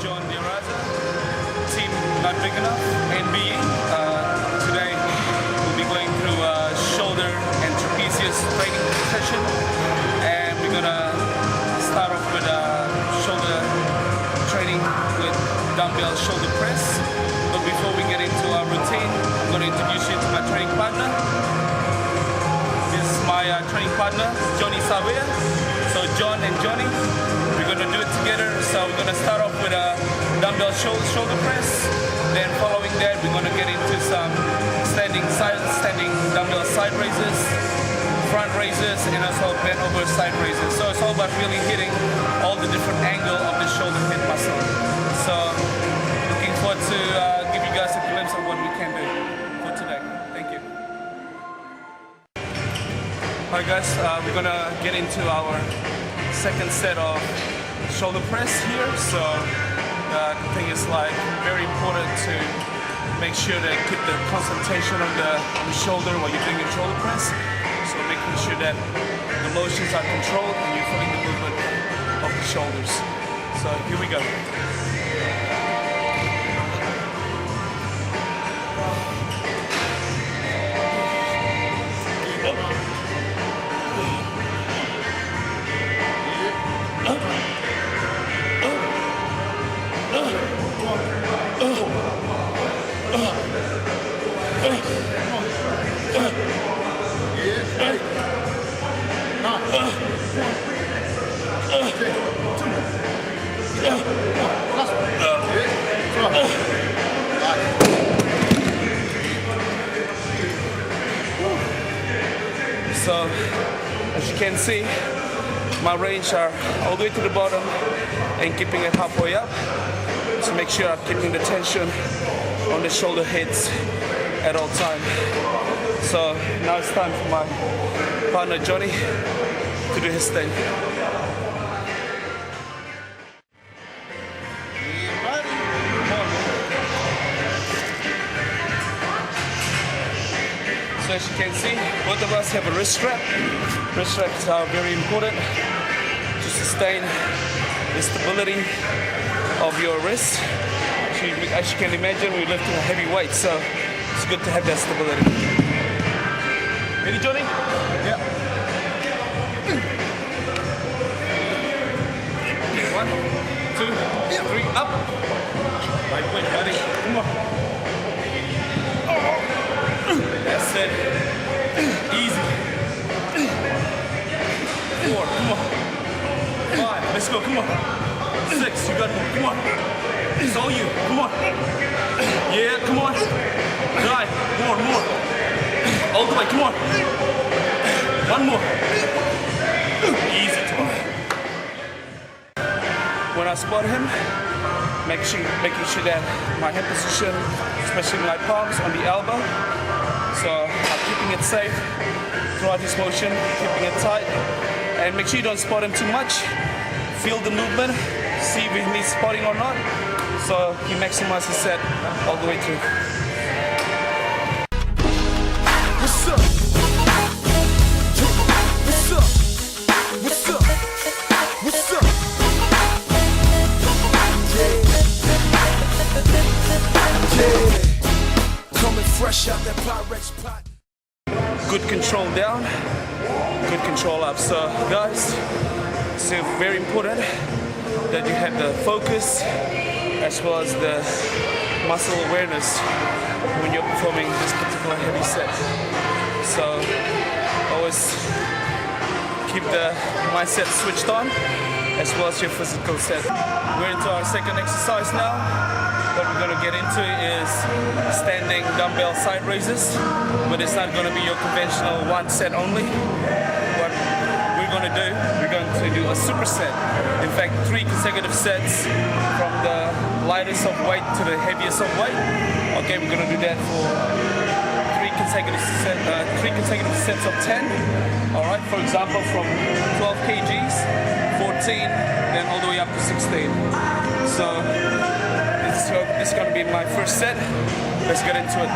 John Diraza, team Not Big Enough, NBE. Today we'll be going through a shoulder and trapezius training session, and we're gonna start off with shoulder training with dumbbell shoulder press. But before we get into our routine, I'm gonna introduce you to my training partner. This is my training partner, Johnny Savia. So John and Johnny, we're gonna do it together. So we're gonna start off with a dumbbell shoulder press. Then following that, we're gonna get into some standing dumbbell side raises, front raises, and also bent over side raises. So it's all about really hitting all the different angles of the shoulder head muscle. So looking forward to give you guys a glimpse of what we can do for today. Thank you. Alright guys, we're gonna get into our second set of shoulder press here. So I think it's like very important to make sure that keep the concentration on the shoulder while you're doing your shoulder press. So making sure that the motions are controlled and you're feeling the movement of the shoulders. So here we go. So, as you can see, my range are all the way to the bottom and keeping it halfway up. So make sure I'm keeping the tension on the shoulder heads at all time. So now it's time for my partner Johnny to do his thing. So as you can see, both of us have a wrist strap. Wrist straps are very important to sustain the stability of your wrist. As you can imagine, we're lifting a heavy weight, so it's good to have that stability. Ready, Johnny? Yeah. 1, 2, 3, up. Right way, buddy. Come on. That's it. Easy. 4, come on. 5, let's go, come on. 6, you got more, come on. It's all you, come on. Yeah, come on. 9, more. All the way, come on. 1 more. Easy, come on. When I spot him, making sure that my head position, especially my palms on the elbow. So I'm keeping it safe throughout this motion, keeping it tight. And make sure you don't spot him too much. Feel the movement, see if he needs spotting or not. So he maximizes the set all the way through. What's up? What's up? What's up? What's up? Yeah. Coming fresh out that Pyrex pot. Good control down, good control up. So guys, it's very important that you have the focus as well as the muscle awareness when you're performing this particular heavy set. So always keep the mindset switched on as well as your physical set. We're into our second exercise now. What we're going to get into is standing dumbbell side raises, but it's not going to be your conventional one set only. What we're going to do a superset. In fact, 3 consecutive sets from the lightest of weight to the heaviest of weight. Okay, we're going to do that for 3 consecutive sets of 10. All right, for example, from 12 kgs, 14, then all the way up to 16. So this is going to be my first set. Let's get into it.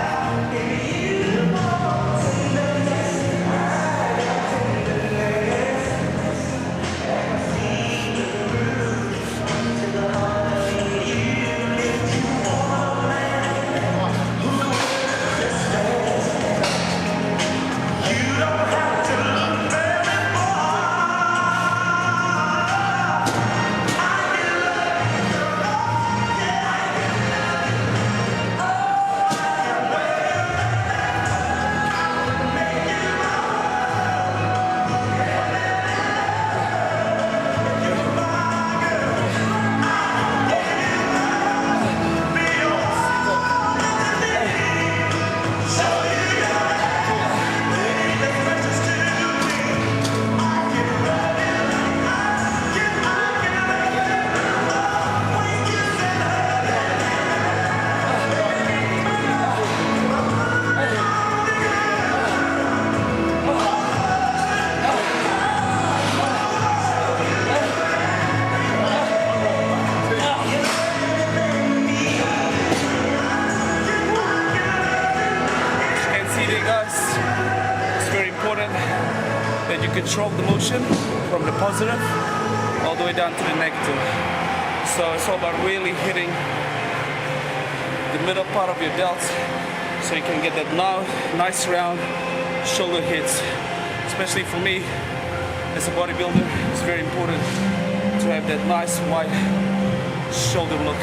that you control the motion from the positive all the way down to the negative. So it's all about really hitting the middle part of your delt so you can get that nice round shoulder hits. Especially for me as a bodybuilder, it's very important to have that nice wide shoulder look.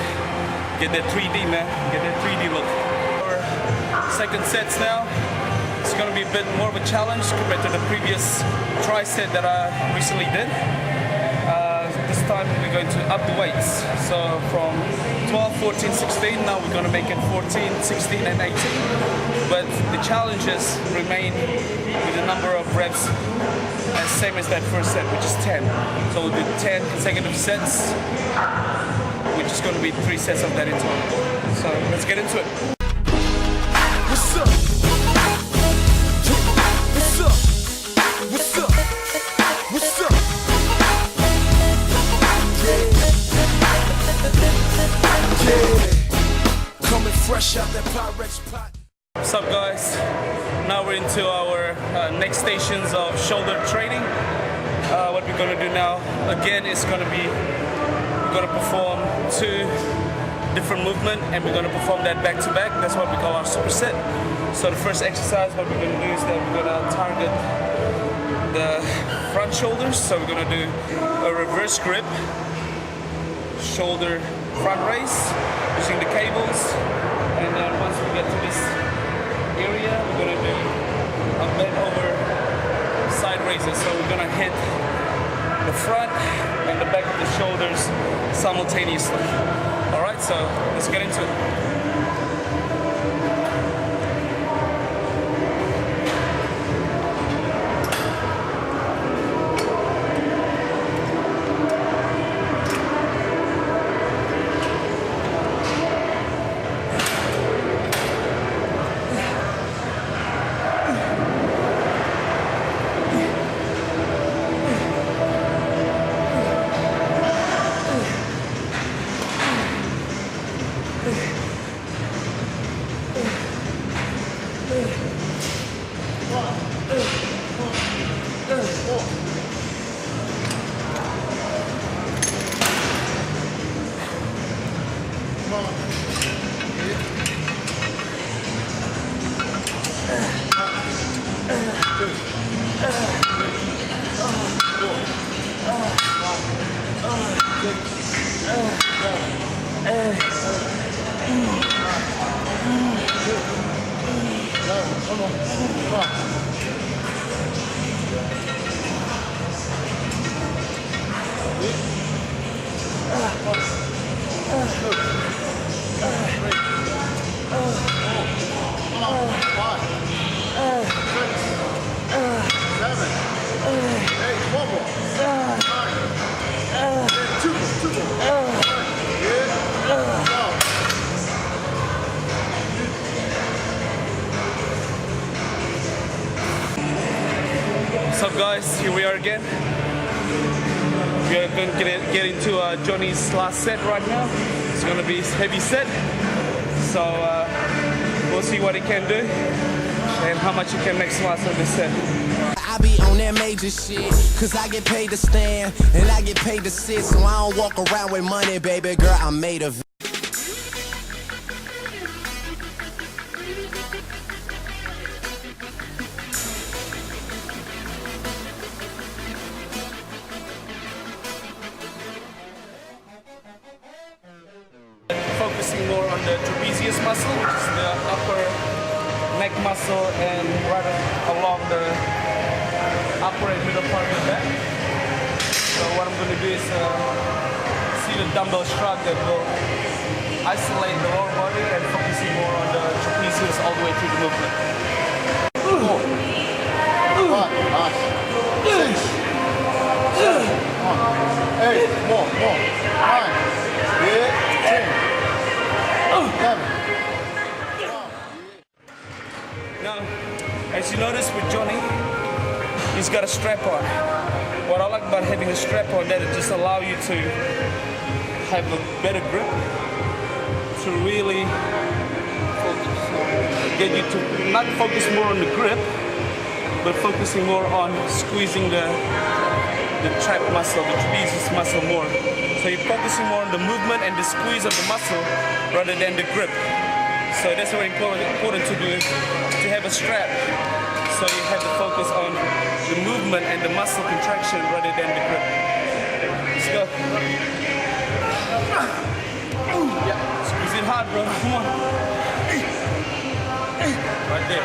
Get that 3D, man. Get that 3D look. Our second sets now. It's going to be a bit more of a challenge compared to the previous tri-set that I recently did. This time we're going to up the weights. So from 12, 14, 16, now we're going to make it 14, 16 and 18. But the challenges remain with the number of reps as same as that first set, which is 10. So we'll do 10 consecutive sets, which is going to be 3 sets of that in total. So let's get into it. What's up? What's up? What's up? What's up? Yeah. Coming fresh out that Pyrex pot. What's up, guys? Now we're into our next stations of shoulder training. What we're gonna do now, again, is gonna be, we're gonna perform 2 different movement, and we're gonna perform that back to back. That's what we call our superset. So the first exercise, what we're gonna do is that we're gonna target the front shoulders. So we're gonna do a reverse grip, shoulder front raise using the cables, and then once we get to this area, we're gonna do a bend over side raises. So we're gonna hit the front and the back of the shoulders simultaneously. All right, so let's get into it. What's up, guys? Here we are again. We are going to get into Johnny's last set right now. It's going to be his heavy set. So we'll see what he can do and how much he can maximize on this set. I be on that major shit, cause I get paid to stand and I get paid to sit, so I don't walk around with money, baby girl, I'm made of it. Focusing more on the trapezius muscle, which is the upper neck muscle and right along the upper and middle part of the back. So what I'm going to do is see the dumbbell shrug that will isolate the lower body and focusing more on the trapezius all the way through the movement. 4, 5, 6, 7, 8, more, 9, 10. Now, as you notice with Johnny, he's got a strap on. What I like about having a strap on, that it just allows you to have a better grip, to really get you to not focus more on the grip, but focusing more on squeezing the trap muscle, the trapezius muscle more. So you're focusing more on the movement and the squeeze of the muscle rather than the grip. So that's very important to do, to have a strap. So you have to focus on the movement and the muscle contraction rather than the grip. Let's go. Yeah, squeeze it hard, bro. Come on. Right there.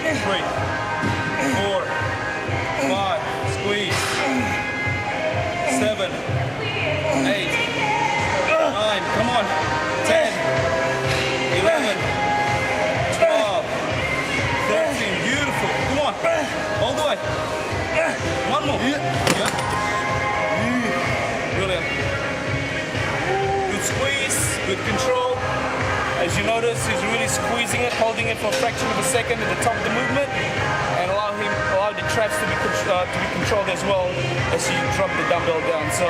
3, 4, 5, squeeze. 7, 8, 9, come on. 10, 11, 12, 13, beautiful. Come on. All the way. One more. Yeah. Brilliant. Good squeeze, good control. As you notice, he's really squeezing it, holding it for a fraction of a second at the top of the movement, and allow the traps to be controlled as well as you drop the dumbbell down. So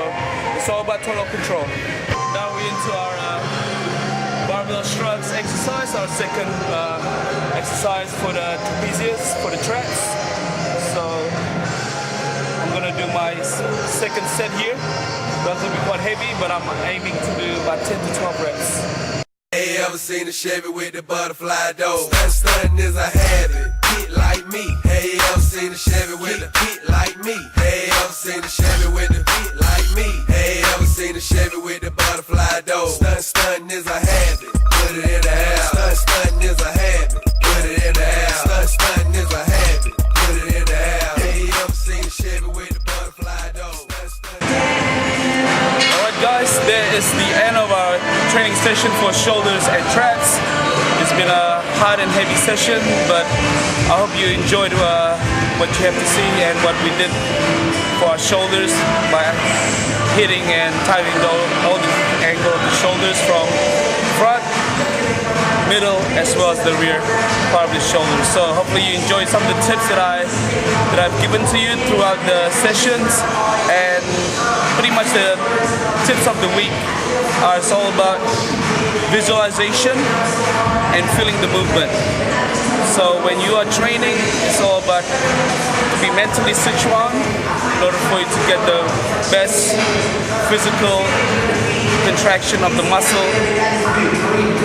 it's all about total control. Now we're into our barbell shrugs exercise, our second exercise for the trapezius, for the traps. So I'm gonna do my second set here. Relatively quite heavy, but I'm aiming to do about 10 to 12 reps. Hey, ever seen a Chevy with the butterfly door? Stuntin' is a habit, get like me. Hey, ever seen a Chevy with a get like me? Hey, ever seen a Chevy with the get like me? Hey, ever seen a Chevy with the butterfly door? Stuntin' is a habit, put it in the house. Stuntin' is a habit, put it in the house. Stuntin' is a habit, put it in the house. Hey, ever seen a Chevy with the butterfly door? Alright guys, there is the end of our training session for shoulders and traps. It's been a hard and heavy session, but I hope you enjoyed what you have to see and what we did for our shoulders by hitting and tightening all the angle of the shoulders from front, middle, as well as the rear part of the shoulders. So hopefully you enjoyed some of the tips that I've given to you throughout the sessions, and pretty much the tips of the week are all about visualization and feeling the movement. So when you are training, it's all about to be mentally sichuan in order for you to get the best physical contraction of the muscle.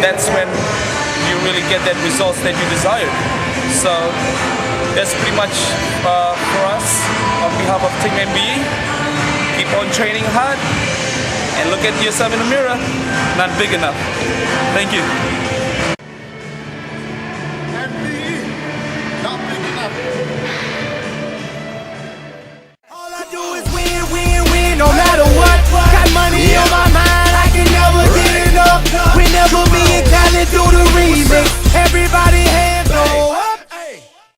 That's when you really get that results that you desired. So that's pretty much for us on behalf of Team MBE. Keep on training hard and look at yourself in the mirror. Not big enough. Thank you.